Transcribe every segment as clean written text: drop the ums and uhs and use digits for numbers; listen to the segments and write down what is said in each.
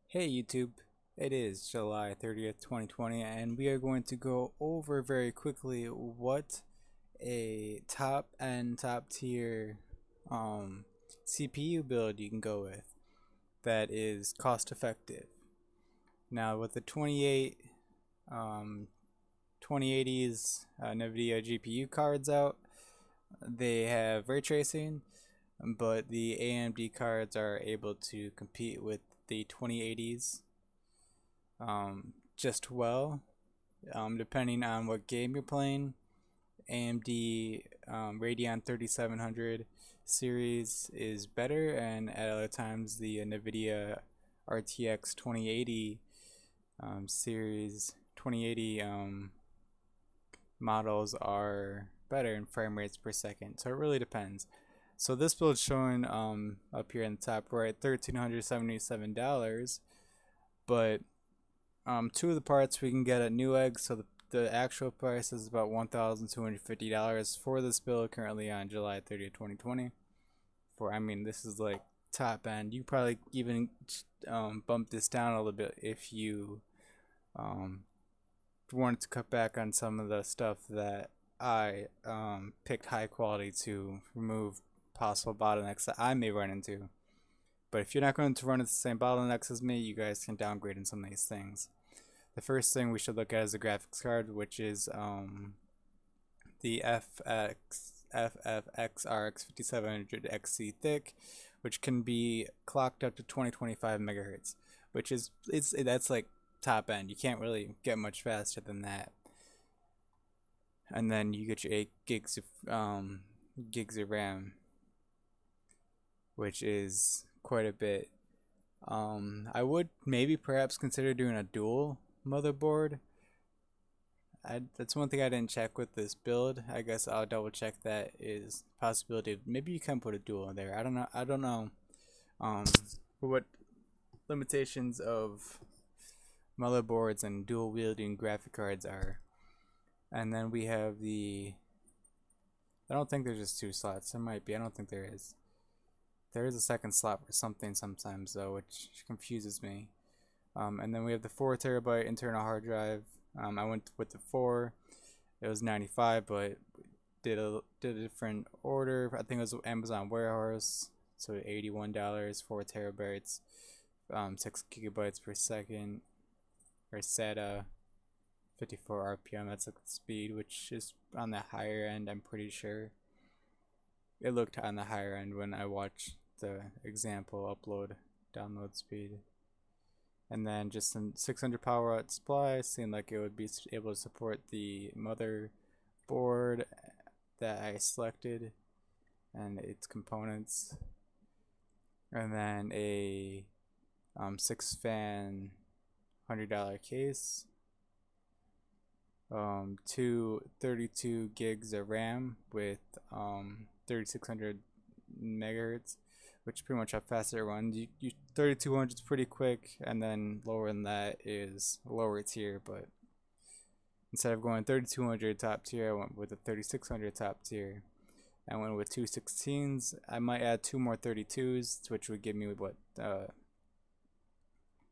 Hey YouTube, it is July 30th, 2020, and we are going to go over very quickly what a top tier CPU build you can go with that is cost effective. Now with the 2080s NVIDIA GPU cards out, they have ray tracing, but the AMD cards are able to compete with the 2080s just well, depending on what game you're playing. AMD Radeon 3700 series is better, and at other times the NVIDIA RTX 2080 series 2080 models are better in frame rates per second. So it really depends. So this build showing up here in the top right, $1,377, but two of the parts we can get at Newegg, so the actual price is about $1,250 for this build currently on July 30th, 2020. This is like top end. You probably even bump this down a little bit if you wanted to cut back on some of the stuff that I picked high quality to remove possible bottlenecks that I may run into. But if you're not going to run into the same bottlenecks as me, you guys can downgrade in some of these things. The first thing we should look at is the graphics card, which is the FFX RX 5700XC Thicc, which can be clocked up to 2025 megahertz, which is that's like top end. You can't really get much faster than that. And then you get your 8 gigs of RAM, which is quite a bit. I would maybe perhaps consider doing a dual motherboard. That's one thing I didn't check with this build. I guess I'll double check that is possibility. Maybe you can put a dual in there. I don't know. I don't know what limitations of motherboards and dual wielding graphic cards are. And then we have I don't think there's just two slots. There might be. I don't think there is. There is a second slot for something sometimes though, which confuses me. And then we have the 4 terabyte internal hard drive. I went with the 4. It was 95, but did a different order. I think it was Amazon warehouse, so $81, 4 terabytes, 6 gigabytes per second, or SATA, 54 RPM. That's like the speed, which is on the higher end. I'm pretty sure it looked on the higher end when I watched the example download speed. And then just a 600 power out supply, seemed like it would be able to support the motherboard that I selected and its components. And then a 6-fan $100 case, 32 gigs of RAM with 3600 megahertz, which pretty much how fast it runs. 3200 is pretty quick, and then lower than that is lower tier. But instead of going 3200 top tier, I went with a 3600 top tier. I went with 2 16s. I might add 2 more 32s, which would give me what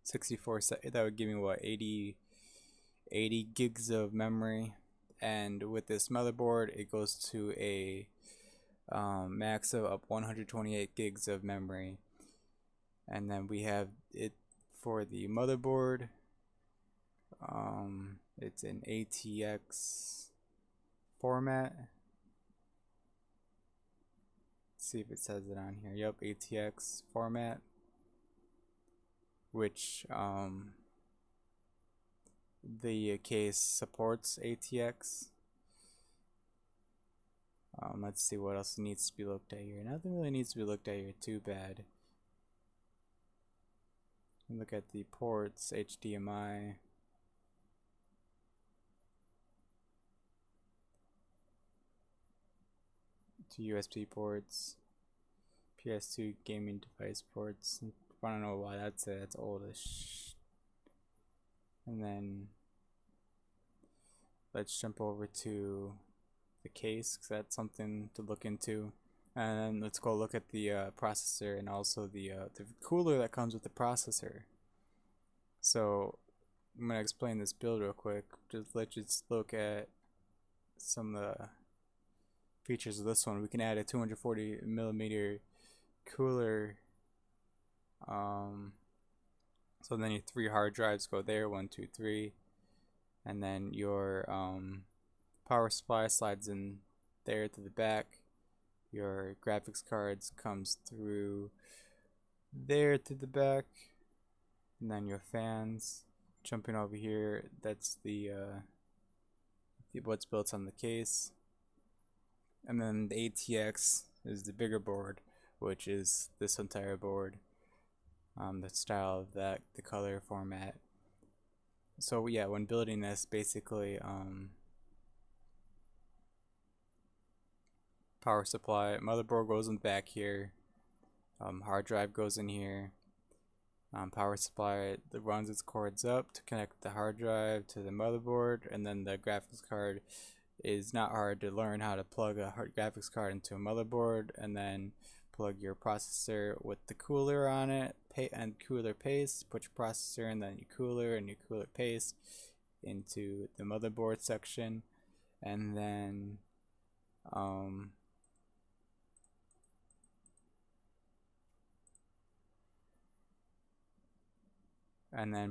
64. That would give me what 80 gigs of memory. And with this motherboard, it goes to a max of up 128 gigs of memory. And then we have it for the motherboard. It's an ATX format. Let's see if it says it on here. Yep, ATX format, which the case supports ATX. Let's see what else needs to be looked at here. Nothing really needs to be looked at here too bad. Look at the ports, HDMI. Two USB ports, PS2 gaming device ports. I don't know why that's it. That's oldish. And then let's jump over to the case, because that's something to look into. And then let's go look at the processor and also the cooler that comes with the processor. So I'm gonna explain this build real quick. Let's just look at some of the features of this one. We can add a 240 millimeter cooler. So then your 3 hard drives go there, 1, 2, 3, and then your power supply slides in there to the back. Your graphics cards comes through there to the back, and then your fans jumping over here. That's the what's built on the case, and then the ATX is the bigger board, which is this entire board. The style of that, the color format. So yeah, when building this, basically power supply, motherboard goes in the back here, hard drive goes in here, power supply that runs its cords up to connect the hard drive to the motherboard, and then the graphics card is not hard to learn how to plug a graphics card into a motherboard, and then plug your processor with the cooler on it and cooler paste, put your processor and then your cooler and your cooler paste into the motherboard section, and then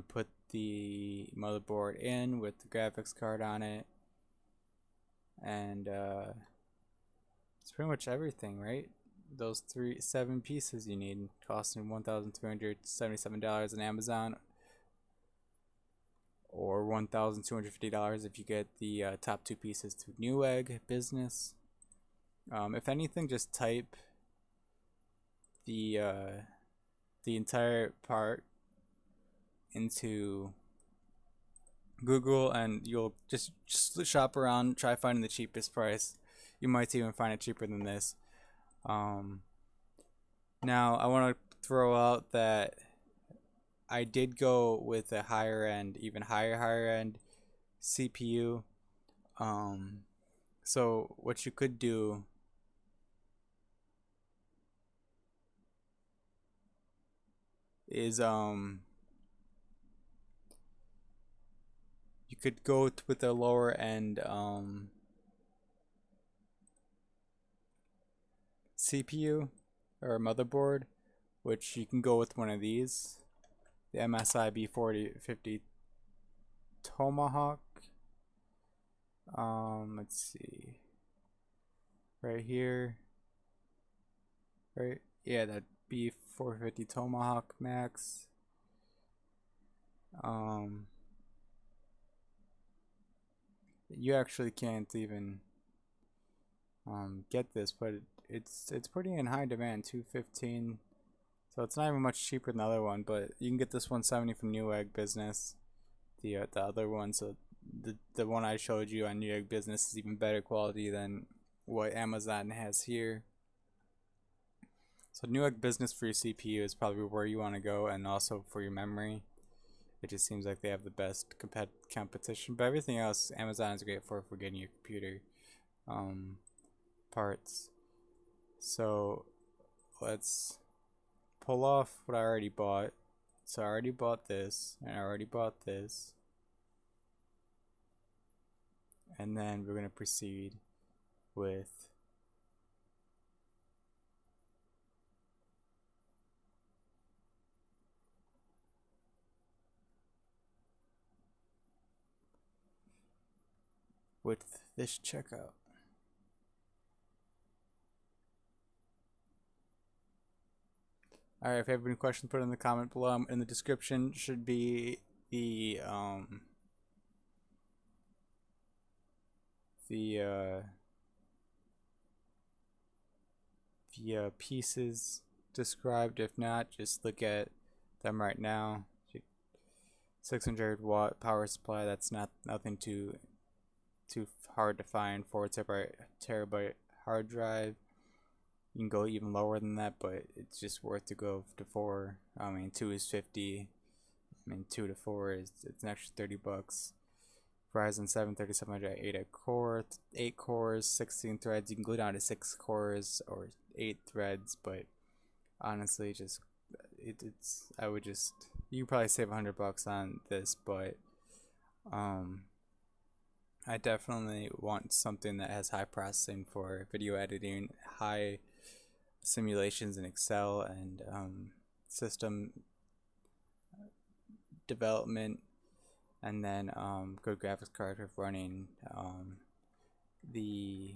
put the motherboard in with the graphics card on it, and it's pretty much everything, right? Those 7 pieces you need, costing $1,377 on Amazon, or $1,250 if you get the top 2 pieces through Newegg Business. If anything, just type the entire part into Google, and you'll just shop around, try finding the cheapest price. You might even find it cheaper than this. Now I want to throw out that I did go with a higher end, even higher end CPU. So what you could do is you could go with a lower end CPU or motherboard, which you can go with one of these, the MSI B4050 Tomahawk. Let's see, right here, right? Yeah, that B450 Tomahawk Max. You actually can't even get this, but it's pretty in high demand, 215. So it's not even much cheaper than the other one, but you can get this 170 from Newegg Business. The other one, so the one I showed you on Newegg Business is even better quality than what Amazon has here. So Newegg Business for your CPU is probably where you want to go, and also for your memory. It just seems like they have the best competition, but everything else Amazon is great for getting your computer parts. So let's pull off what I already bought. So I already bought this, and I already bought this, and then we're going to proceed with this checkout. Alright, if you have any questions, put it in the comment below. In the description should be the pieces described. If not, just look at them right now. 600-watt power supply. That's nothing too hard to find. 4 terabyte hard drive. You can go even lower than that, but it's just worth to go to 4. I mean, 2 is 50. I mean, 2 to 4 it's an extra $30. Ryzen 7 3700 8 cores, 16 threads. You can go down to 6 cores or 8 threads, but honestly, just it's I would just, you can probably save $100 on this, but I definitely want something that has high processing for video editing, high simulations in Excel, and system development, and then good graphics card for running the